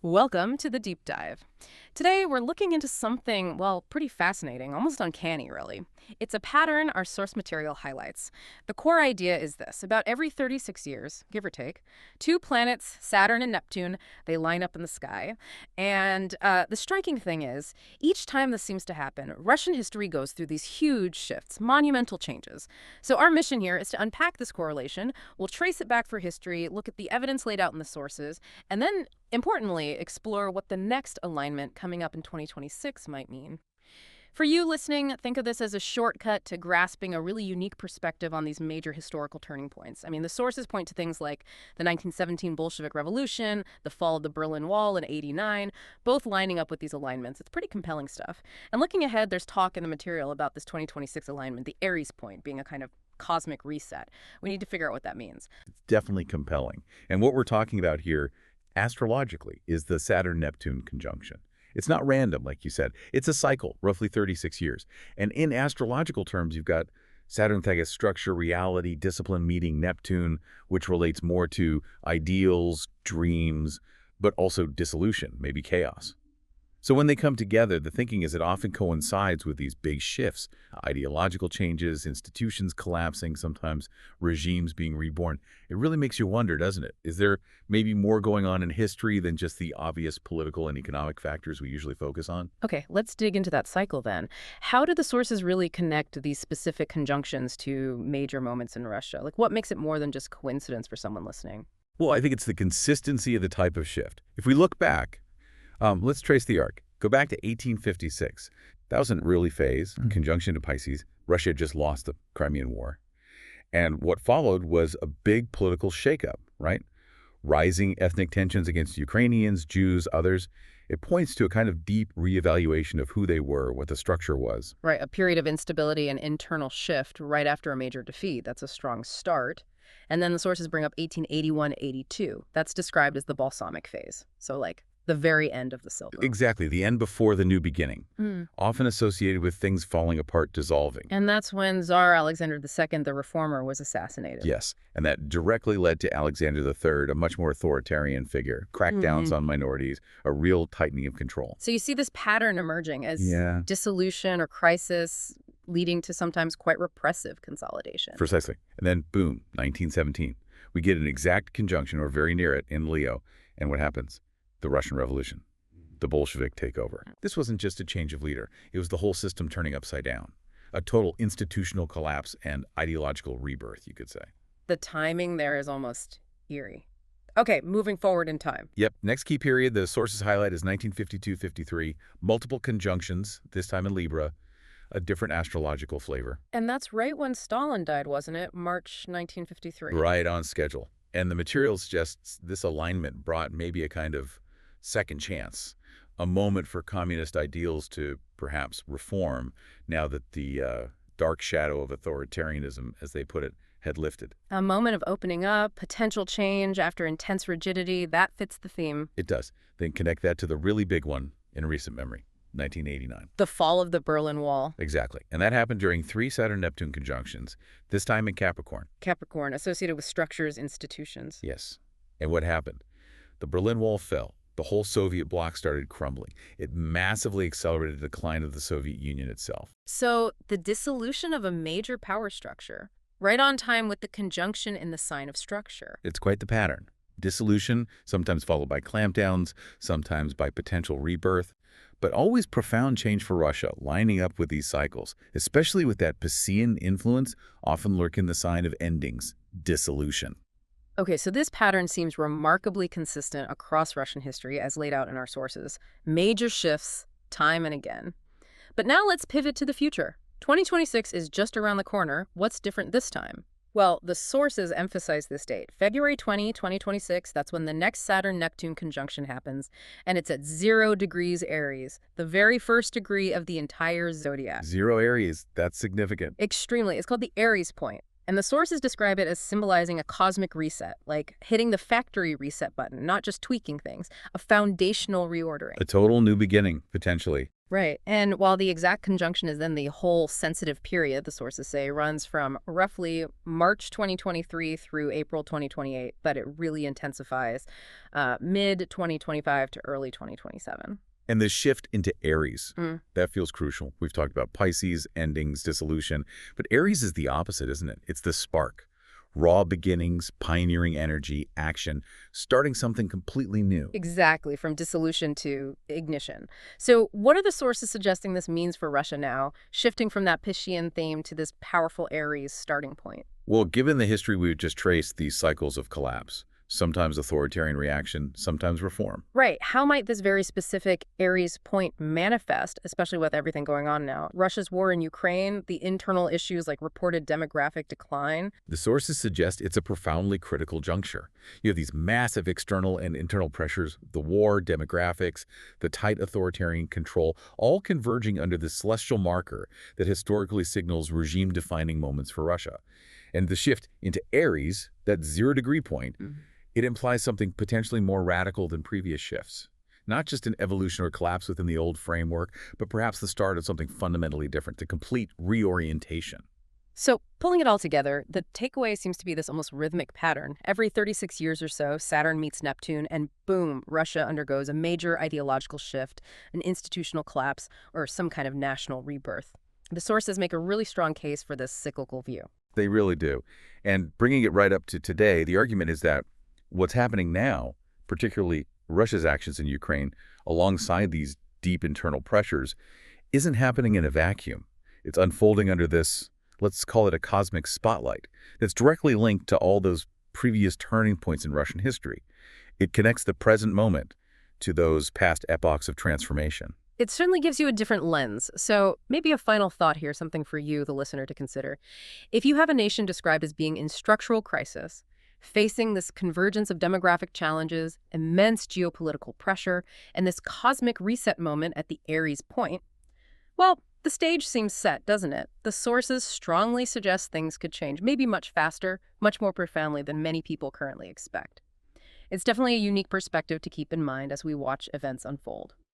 Welcome to the deep dive. Today, we're looking into something, well, pretty fascinating, almost uncanny, really. It's a pattern our source material highlights. The core idea is this. About every 36 years, give or take, two planets, Saturn and Neptune, they line up in the sky. And the striking thing is, each time this seems to happen, Russian history goes through these huge shifts, monumental changes. So our mission here is to unpack this correlation. We'll trace it back for history, look at the evidence laid out in the sources, and then, importantly, explore what the next alignment coming up in 2026 might mean. For you listening, think of this as a shortcut to grasping a really unique perspective on these major historical turning points. I mean, the sources point to things like the 1917 Bolshevik Revolution, the fall of the Berlin Wall in '89, both lining up with these alignments. It's pretty compelling stuff. And looking ahead, there's talk in the material about this 2026 alignment, the Aries Point, being a kind of cosmic reset. We need to figure out what that means. It's definitely compelling. And what we're talking about here, astrologically, is the Saturn-Neptune conjunction. It's not random, like you said. It's a cycle, roughly 36 years. And in astrological terms, you've got Saturn, I guess, structure, reality, discipline meeting Neptune, which relates more to ideals, dreams, but also dissolution, maybe chaos. So when they come together, the thinking is it often coincides with these big shifts, ideological changes, institutions collapsing, sometimes regimes being reborn. It really makes you wonder, doesn't it? Is there maybe more going on in history than just the obvious political and economic factors we usually focus on? Okay, let's dig into that cycle then. How do the sources really connect these specific conjunctions to major moments in Russia? Like, what makes it more than just coincidence for someone listening? Well, I think it's the consistency of the type of shift. If we look back, let's trace the arc. Go back to 1856. That was an early phase, conjunction to Pisces. Russia had just lost the Crimean War. And what followed was a big political shakeup, right? Rising ethnic tensions against Ukrainians, Jews, others. It points to a kind of deep reevaluation of who they were, what the structure was. Right, a period of instability and internal shift right after a major defeat. That's a strong start. And then the sources bring up 1881-82. That's described as the balsamic phase. So like the very end of the Silver. Exactly, the end before the new beginning, often associated with things falling apart, dissolving. And that's when Tsar Alexander II, the reformer, was assassinated. Yes, and that directly led to Alexander III, a much more authoritarian figure, crackdowns on minorities, a real tightening of control. So you see this pattern emerging as dissolution or crisis, leading to sometimes quite repressive consolidation. Precisely. And then, boom, 1917. We get an exact conjunction, or very near it, in Leo. And what happens? The Russian Revolution, the Bolshevik takeover. This wasn't just a change of leader. It was the whole system turning upside down. A total institutional collapse and ideological rebirth, you could say. The timing there is almost eerie. Okay, moving forward in time. Yep. Next key period, the sources highlight is 1952-53. Multiple conjunctions, this time in Libra, a different astrological flavor. And that's right when Stalin died, wasn't it? March 1953. Right on schedule. And the material suggests this alignment brought maybe a kind of second chance, a moment for communist ideals to perhaps reform now that the dark shadow of authoritarianism, as they put it, had lifted. A moment of opening up, potential change after intense rigidity, that fits the theme. It does. Then connect that to the really big one in recent memory, 1989. The fall of the Berlin Wall. Exactly. And that happened during 3 Saturn-Neptune conjunctions, this time in Capricorn. Capricorn, associated with structures, institutions. Yes. And what happened? The Berlin Wall fell. The whole Soviet bloc started crumbling. It massively accelerated the decline of the Soviet Union itself. So the dissolution of a major power structure, right on time with the conjunction in the sign of structure. It's quite the pattern. Dissolution, sometimes followed by clampdowns, sometimes by potential rebirth, but always profound change for Russia, lining up with these cycles, especially with that Piscean influence, often lurking the sign of endings, dissolution. Okay, so this pattern seems remarkably consistent across Russian history as laid out in our sources. Major shifts, time and again. But now let's pivot to the future. 2026 is just around the corner. What's different this time? Well, the sources emphasize this date. February 20, 2026, that's when the next Saturn-Neptune conjunction happens, and it's at 0 degrees Aries, the very first degree of the entire zodiac. 0 Aries, that's significant. Extremely. It's called the Aries Point. And the sources describe it as symbolizing a cosmic reset, like hitting the factory reset button, not just tweaking things, a foundational reordering. A total new beginning, potentially. Right. And while the exact conjunction is then the whole sensitive period, the sources say, runs from roughly March 2023 through April 2028, but it really intensifies mid-2025 to early 2027. And the shift into Aries, Mm. that feels crucial. We've talked about Pisces, endings, dissolution. But Aries is the opposite, isn't it? It's the spark. Raw beginnings, pioneering energy, action, starting something completely new. Exactly, from dissolution to ignition. So what are the sources suggesting this means for Russia now, shifting from that Piscean theme to this powerful Aries starting point? Well, given the history we've just traced, these cycles of collapse, sometimes authoritarian reaction, sometimes reform. Right. How might this very specific Aries point manifest, especially with everything going on now? Russia's war in Ukraine, the internal issues like reported demographic decline. The sources suggest it's a profoundly critical juncture. You have these massive external and internal pressures, the war, demographics, the tight authoritarian control, all converging under this celestial marker that historically signals regime-defining moments for Russia. And the shift into Aries, that zero-degree point, it implies something potentially more radical than previous shifts. Not just an evolution or collapse within the old framework, but perhaps the start of something fundamentally different, the complete reorientation. So pulling it all together, the takeaway seems to be this almost rhythmic pattern. Every 36 years or so, Saturn meets Neptune, and boom, Russia undergoes a major ideological shift, an institutional collapse, or some kind of national rebirth. The sources make a really strong case for this cyclical view. They really do. And bringing it right up to today, the argument is that what's happening now, particularly Russia's actions in Ukraine, alongside these deep internal pressures, isn't happening in a vacuum. It's unfolding under this, let's call it a cosmic spotlight, that's directly linked to all those previous turning points in Russian history. It connects the present moment to those past epochs of transformation. It certainly gives you a different lens. So maybe a final thought here, something for you, the listener, to consider. If you have a nation described as being in structural crisis, facing this convergence of demographic challenges, immense geopolitical pressure, and this cosmic reset moment at the Aries point, well, the stage seems set, doesn't it? The sources strongly suggest things could change, maybe much faster, much more profoundly than many people currently expect. It's definitely a unique perspective to keep in mind as we watch events unfold.